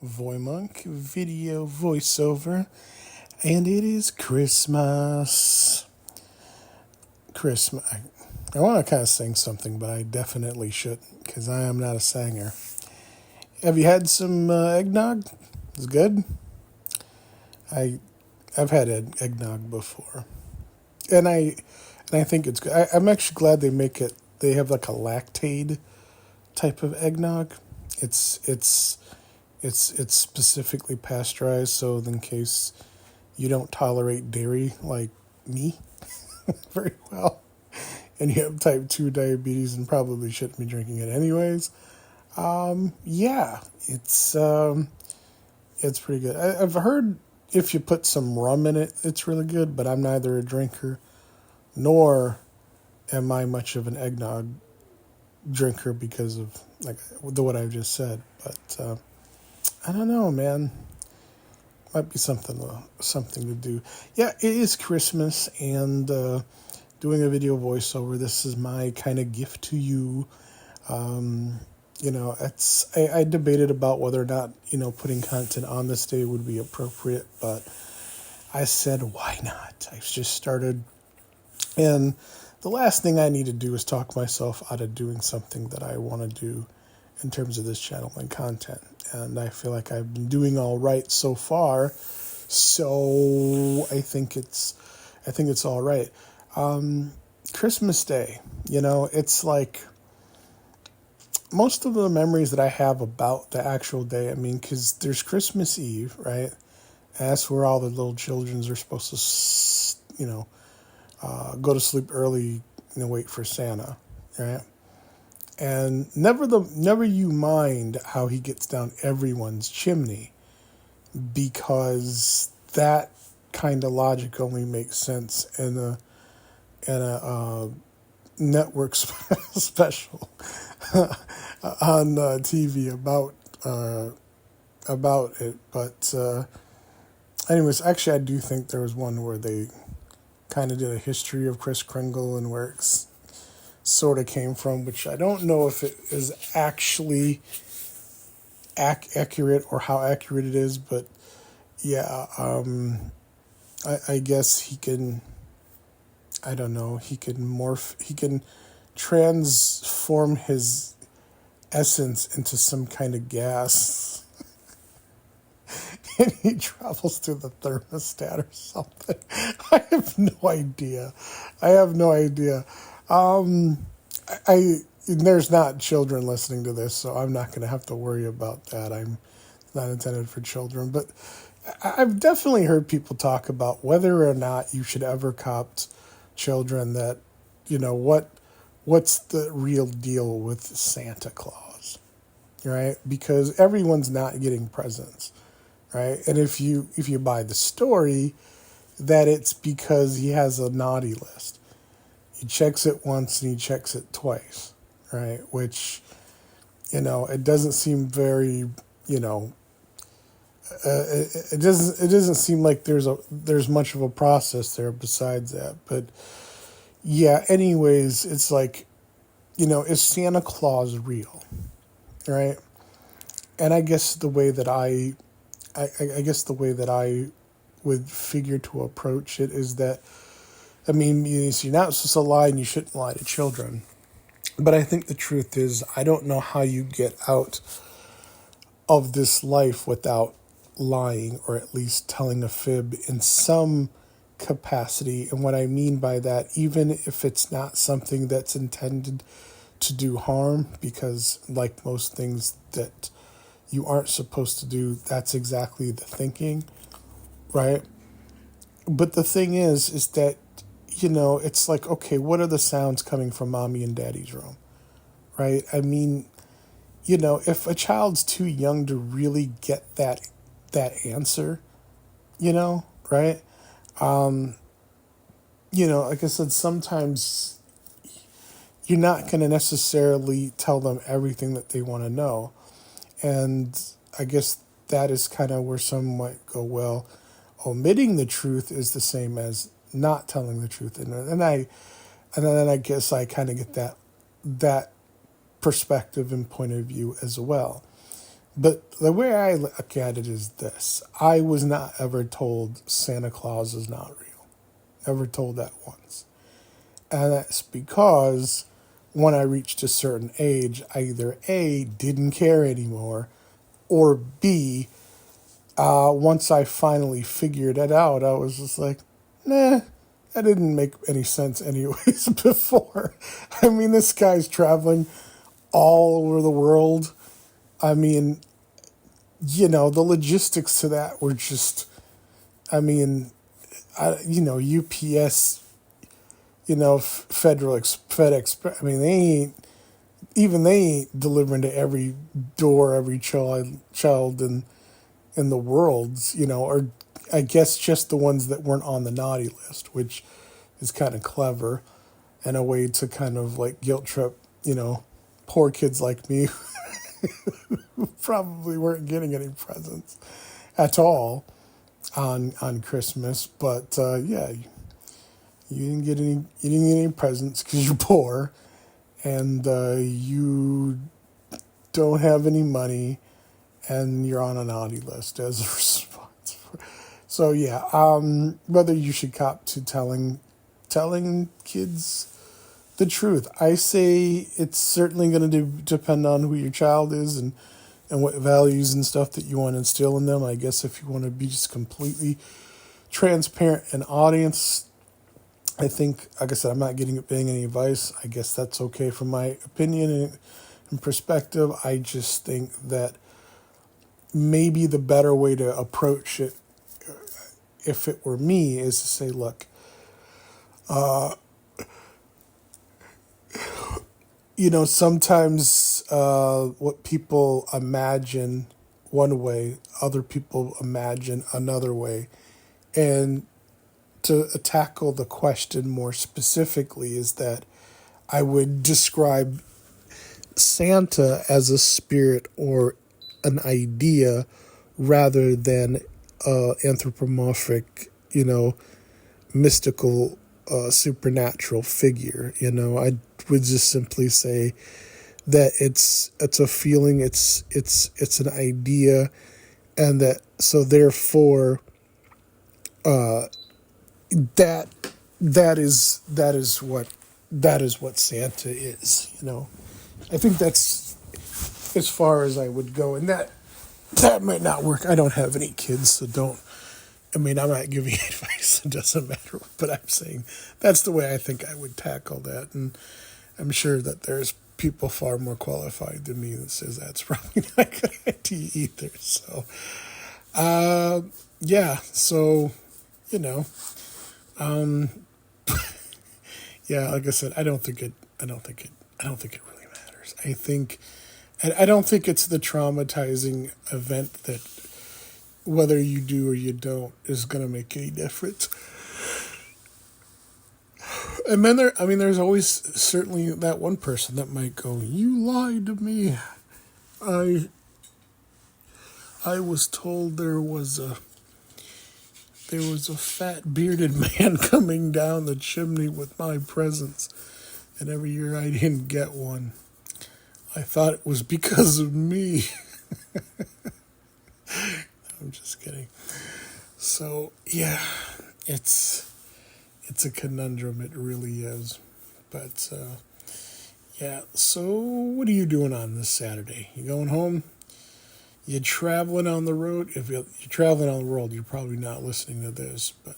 VoyMonk video voiceover, and it is Christmas. Christmas. I want to kind of sing something, but I definitely shouldn't because I am not a singer. Have you had some eggnog? It's good. I've had eggnog before, and I think it's good. I'm actually glad they make it. They have like a lactate type of eggnog. It's specifically pasteurized, so in case you don't tolerate dairy like me very well, and you have type 2 diabetes and probably shouldn't be drinking it anyways, yeah, it's pretty good. I've heard if you put some rum in it, it's really good, but I'm neither a drinker nor am I much of an eggnog drinker because of like what I've just said. But I don't know, man. Might be something to do. Yeah, it is Christmas, and doing a video voiceover. This is my kind of gift to you. I debated about whether or not putting content on this day would be appropriate, but I said why not? I've just started, and the last thing I need to do is talk myself out of doing something that I want to do in terms of this channel and content. And I feel like I've been doing all right so far. So I think it's all right. Christmas Day, it's like most of the memories that I have about the actual day. I mean, because there's Christmas Eve, right? And that's where all the little childrens are supposed to, go to sleep early and wait for Santa, right? And never you mind how he gets down everyone's chimney, because that kind of logic only makes sense in a network special on TV about it. But anyways, actually, I do think there was one where they kind of did a history of Kris Kringle and where it's sort of came from, which I don't know if it is actually accurate or how accurate it is, but yeah, I guess he can, I don't know, he can transform his essence into some kind of gas and he travels through the thermostat or something. I have no idea. There's not children listening to this, so I'm not going to have to worry about that. I'm not intended for children, but I've definitely heard people talk about whether or not you should ever cop children that, what's the real deal with Santa Claus, right? Because everyone's not getting presents, right? And if you buy the story that it's because he has a naughty list. He checks it once and he checks it twice, right? Which, it doesn't seem very, it doesn't seem like there's much of a process there besides that. But yeah, anyways, it's like, is Santa Claus real, right? And I guess the way that I would figure to approach it is that, I mean, you're not supposed to lie and you shouldn't lie to children. But I think the truth is, I don't know how you get out of this life without lying, or at least telling a fib in some capacity. And what I mean by that, even if it's not something that's intended to do harm, because like most things that you aren't supposed to do, that's exactly the thinking, right? But the thing is that, it's like, okay, what are the sounds coming from mommy and daddy's room, right? I mean, if a child's too young to really get that answer, right? Like I said, sometimes you're not going to necessarily tell them everything that they want to know. And I guess that is kind of where some might go, well, omitting the truth is the same as not telling the truth. And then I guess I kind of get that perspective and point of view as well. But the way I look at it is this. I was not ever told Santa Claus is not real. Never told that once. And that's because when I reached a certain age, I either A, didn't care anymore, or B, once I finally figured it out, I was just like, nah, that didn't make any sense anyways before. I mean, this guy's traveling all over the world. I mean, the logistics to that were just, I mean, UPS, FedEx, I mean, they ain't delivering to every door, every child in the world, or I guess just the ones that weren't on the naughty list, which is kind of clever and a way to kind of like guilt trip, poor kids like me who probably weren't getting any presents at all on Christmas. But yeah, you didn't get any presents because you're poor and you don't have any money and you're on a naughty list as a response. So yeah, whether you should cop to telling kids the truth. I say it's certainly going to depend on who your child is and what values and stuff that you want to instill in them. I guess if you want to be just completely transparent and audience, I think, like I said, I'm not getting any advice. I guess that's okay from my opinion and perspective. I just think that maybe the better way to approach it, if it were me, is to say, look, sometimes what people imagine one way, other people imagine another way. And to tackle the question more specifically is that I would describe Santa as a spirit or an idea rather than anthropomorphic, mystical, supernatural figure. I would just simply say that it's a feeling, it's an idea, and that so therefore that is what Santa is. I think that's as far as I would go, and that might not work. I don't have any kids, so don't. I mean, I'm not giving advice. It doesn't matter. But I'm saying that's the way I think I would tackle that. And I'm sure that there's people far more qualified than me that says that's probably not a good idea either. So, yeah. So, yeah. Like I said, I don't think it really matters. I don't think it's the traumatizing event that, whether you do or you don't, is going to make any difference. And then there's always certainly that one person that might go, "You lied to me. I was told there was a fat bearded man coming down the chimney with my presents, and every year I didn't get one. I thought it was because of me." I'm just kidding. So yeah, it's a conundrum. It really is. But yeah. So what are you doing on this Saturday? You going home? You traveling on the road? If you're traveling on the road, you're probably not listening to this. But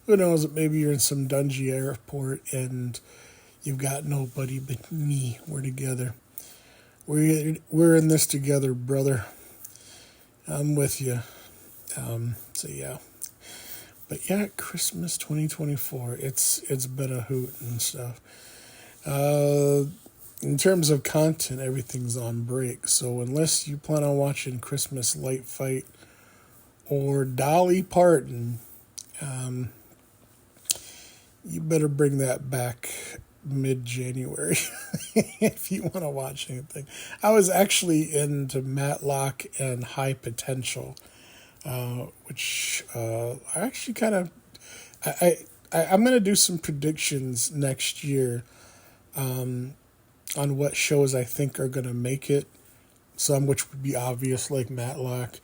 who knows? Maybe you're in some dungy airport and you've got nobody but me. We're together. We're in this together, brother. I'm with you. So yeah, but yeah, Christmas 2024. It's been a hoot and stuff. In terms of content, everything's on break. So unless you plan on watching Christmas Light Fight or Dolly Parton, you better bring that back mid-January if you want to watch anything. I was actually into Matlock and High Potential, which I actually kind of I'm going to do some predictions next year on what shows I think are going to make it, some which would be obvious, like Matlock,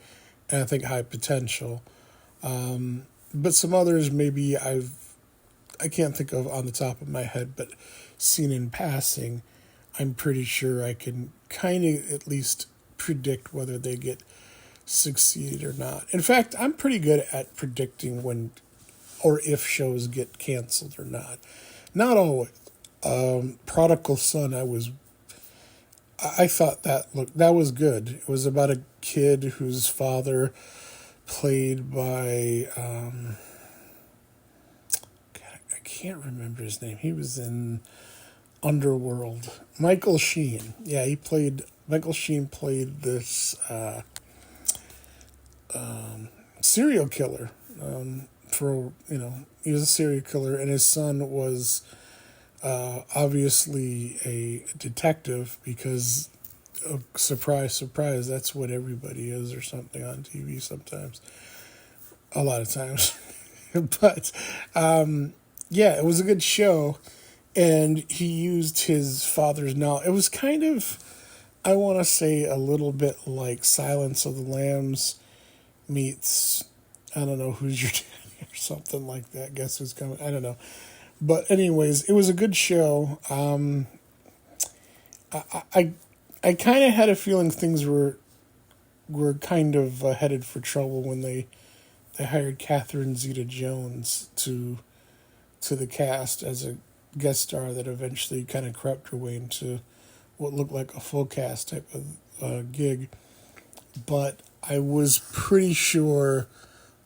and I think High Potential. But some others maybe I can't think of on the top of my head, but seen in passing, I'm pretty sure I can kind of at least predict whether they get succeed or not. In fact, I'm pretty good at predicting when or if shows get canceled or not. Not always. Prodigal Son, I thought that was good. It was about a kid whose father played by I can't remember his name. He was in Underworld. Michael Sheen. Yeah, Michael Sheen played this serial killer. He was a serial killer, and his son was obviously a detective because, surprise, surprise, that's what everybody is or something on TV sometimes. A lot of times. But, yeah, it was a good show, and he used his father's knowledge. It was kind of, I want to say, a little bit like Silence of the Lambs meets, I don't know, Who's Your Daddy or something like that. Guess Who's Coming? I don't know. But anyways, it was a good show. I kind of had a feeling things were kind of headed for trouble when they hired Catherine Zeta-Jones to the cast as a guest star that eventually kind of crept her way into what looked like a full cast type of gig. But I was pretty sure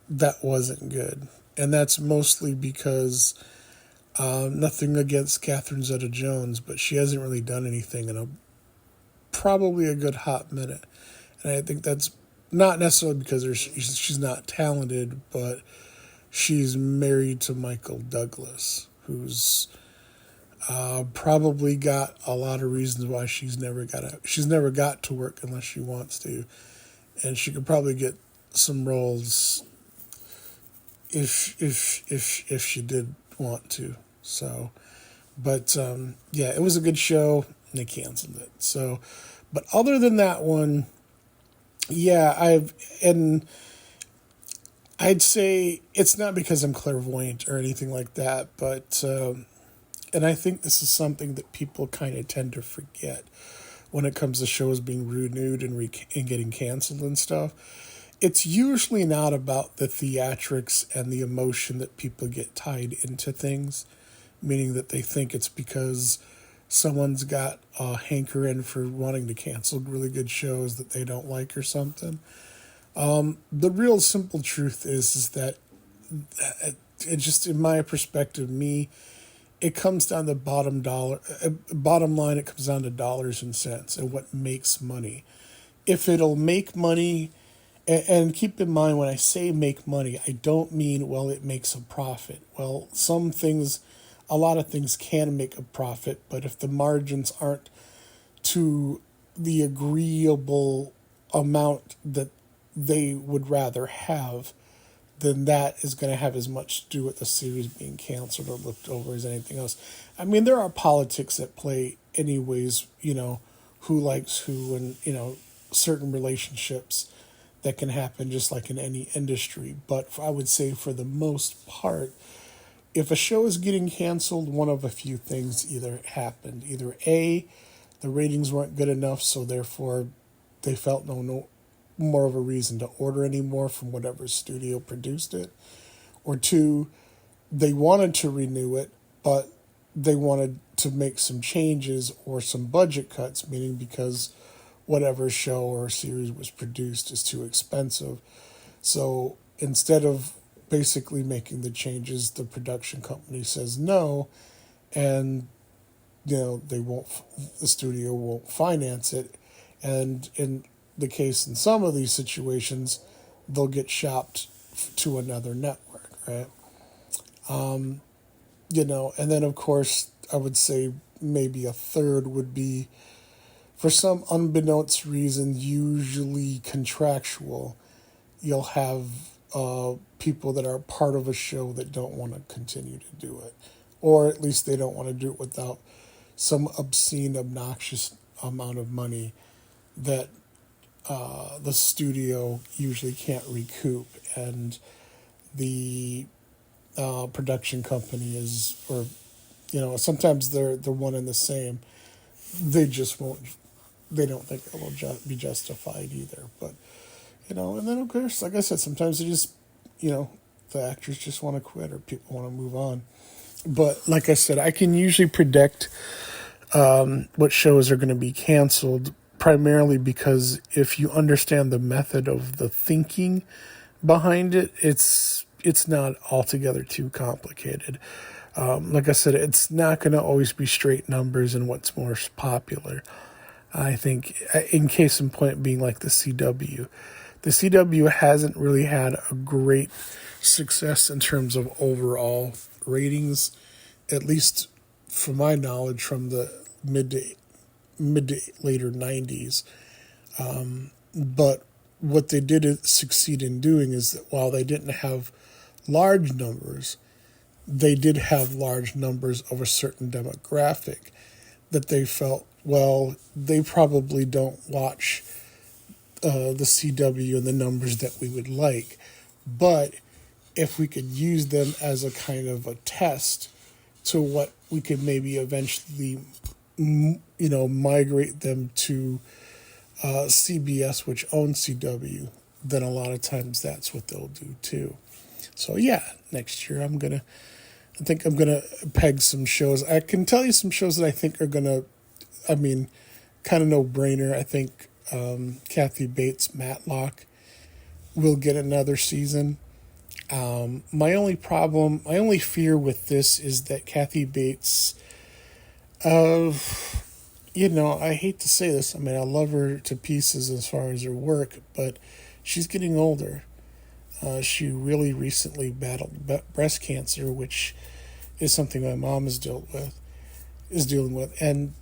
that wasn't good. And that's mostly because nothing against Catherine Zeta-Jones, but she hasn't really done anything in probably a good hot minute. And I think that's not necessarily because she's not talented, but she's married to Michael Douglas, who's probably got a lot of reasons why she's never got to work unless she wants to, and she could probably get some roles if she did want to. So, but yeah, it was a good show, and they canceled it. So, but other than that one, yeah, I'd say it's not because I'm clairvoyant or anything like that, but and I think this is something that people kind of tend to forget when it comes to shows being renewed and getting canceled and stuff. It's usually not about the theatrics and the emotion that people get tied into things, meaning that they think it's because someone's got a hankering for wanting to cancel really good shows that they don't like or something. The real simple truth is that it just, in my perspective, it comes down to bottom line. It comes down to dollars and cents and what makes money. If it'll make money, and keep in mind when I say make money, I don't mean, well, it makes a profit. Well, a lot of things can make a profit, but if the margins aren't to the agreeable amount that they would rather have, then that is going to have as much to do with the series being canceled or looked over as anything else. I mean, there are politics at play anyways, who likes who, and, certain relationships that can happen just like in any industry. But I would say for the most part, if a show is getting canceled, one of a few things either happened. Either A, the ratings weren't good enough, so therefore they felt no more of a reason to order anymore from whatever studio produced it. Or two, they wanted to renew it, but they wanted to make some changes or some budget cuts, meaning because whatever show or series was produced is too expensive. So instead of basically making the changes, the production company says no, and the studio won't finance it, and in the case in some of these situations, they'll get shopped to another network, right? And then of course I would say maybe a third would be, for some unbeknownst reason, usually contractual, you'll have people that are part of a show that don't want to continue to do it, or at least they don't want to do it without some obscene, obnoxious amount of money that the studio usually can't recoup, and the production company is, or sometimes they're one and the same. They just won't. They don't think it will be justified either. But and then of course, like I said, sometimes they just, the actors just want to quit or people want to move on. But like I said, I can usually predict what shows are going to be canceled, primarily because if you understand the method of the thinking behind it, it's not altogether too complicated. Like I said, it's not going to always be straight numbers and what's more popular. I think, in case in point being like the CW. The CW hasn't really had a great success in terms of overall ratings, at least from my knowledge, from the mid to later 90s. But what they did succeed in doing is that while they didn't have large numbers, they did have large numbers of a certain demographic that they felt, well, they probably don't watch the CW and the numbers that we would like. But if we could use them as a kind of a test to what we could maybe eventually, migrate them to CBS, which owns CW, then a lot of times that's what they'll do too. So yeah, next year I think I'm gonna peg some shows. I can tell you some shows that I think are gonna, kind of no brainer. I think Kathy Bates' Matlock will get another season. My only fear with this is that Kathy Bates, I hate to say this. I mean, I love her to pieces as far as her work, but she's getting older. She really recently battled breast cancer, which is something my mom is dealing with, and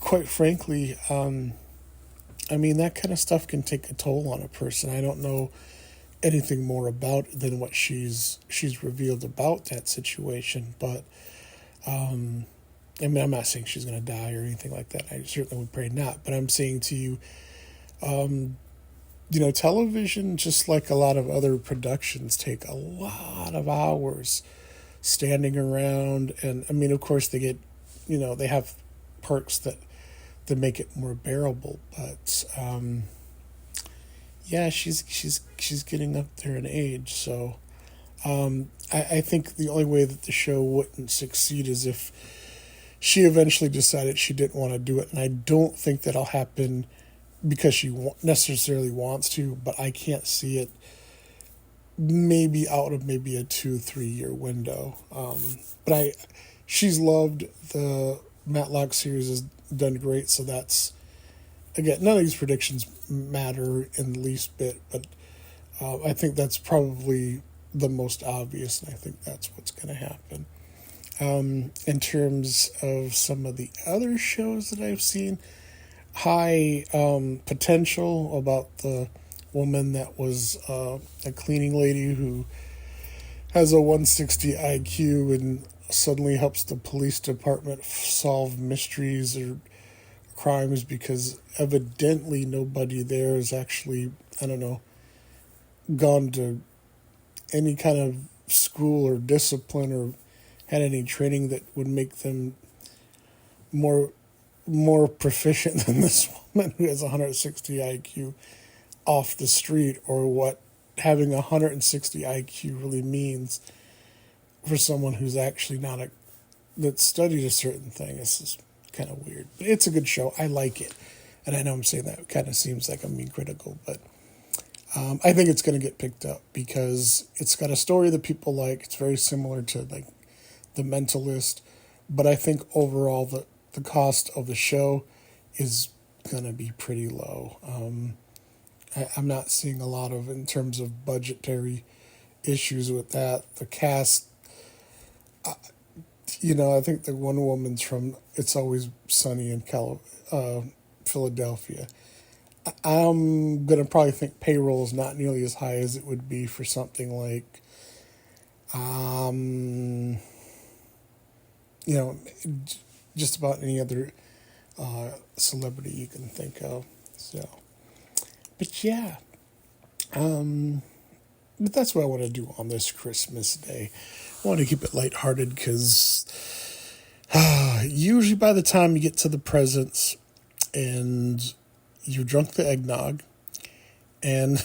quite frankly, that kind of stuff can take a toll on a person. I don't know anything more about than what she's revealed about that situation, but I'm not saying she's going to die or anything like that. I certainly would pray not, but I'm saying to you, television, just like a lot of other productions, take a lot of hours standing around, and of course they get, they have perks that make it more bearable, but yeah, she's getting up there in age, so I think the only way that the show wouldn't succeed is if she eventually decided she didn't want to do it, and I don't think that'll happen because she necessarily wants to, but I can't see it maybe out of maybe a 2-3 year window. But she's loved the Matlock series, has done great, so that's, again, none of these predictions matter in the least bit, but I think that's probably the most obvious, and I think that's what's going to happen. In terms of some of the other shows that I've seen, high potential about the woman that was a cleaning lady who has a 160 IQ and suddenly helps the police department solve mysteries or crimes because evidently nobody there has actually, gone to any kind of school or discipline or had any training that would make them more proficient than this woman who has 160 IQ off the street, or what having 160 IQ really means for someone who's actually that studied a certain thing. This is kind of weird, but it's a good show. I like it, and I know I'm saying that kind of seems like I'm being critical, but I think it's going to get picked up because it's got a story that people like. It's very similar to like The Mentalist, but I think overall the cost of the show is going to be pretty low. I'm not seeing a lot of, in terms of budgetary issues with that. The cast, I think the one woman's from It's Always Sunny in Philadelphia. I'm going to probably think payroll is not nearly as high as it would be for something like, just about any other celebrity you can think of. So, But yeah, but that's what I want to do on this Christmas day. I want to keep it lighthearted because usually by the time you get to the presents and you drunk the eggnog and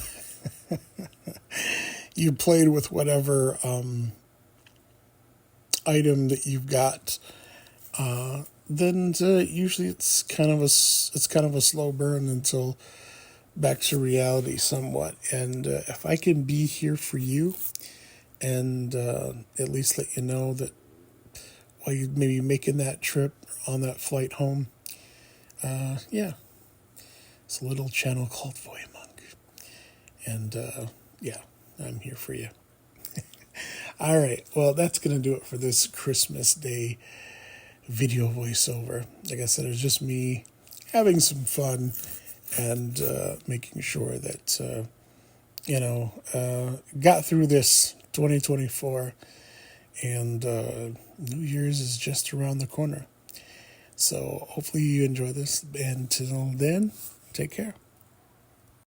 you played with whatever item that you've got, then usually it's kind of a slow burn until back to reality somewhat. And if I can be here for you and at least let you know that while you maybe making that trip on that flight home, yeah, it's a little channel called VoyMonk, and yeah, I'm here for you. All right, well, that's gonna do it for this Christmas Day video voiceover. Like I said, it was just me having some fun and making sure that got through this 2024, and New Year's is just around the corner. So hopefully you enjoy this. And until then, take care.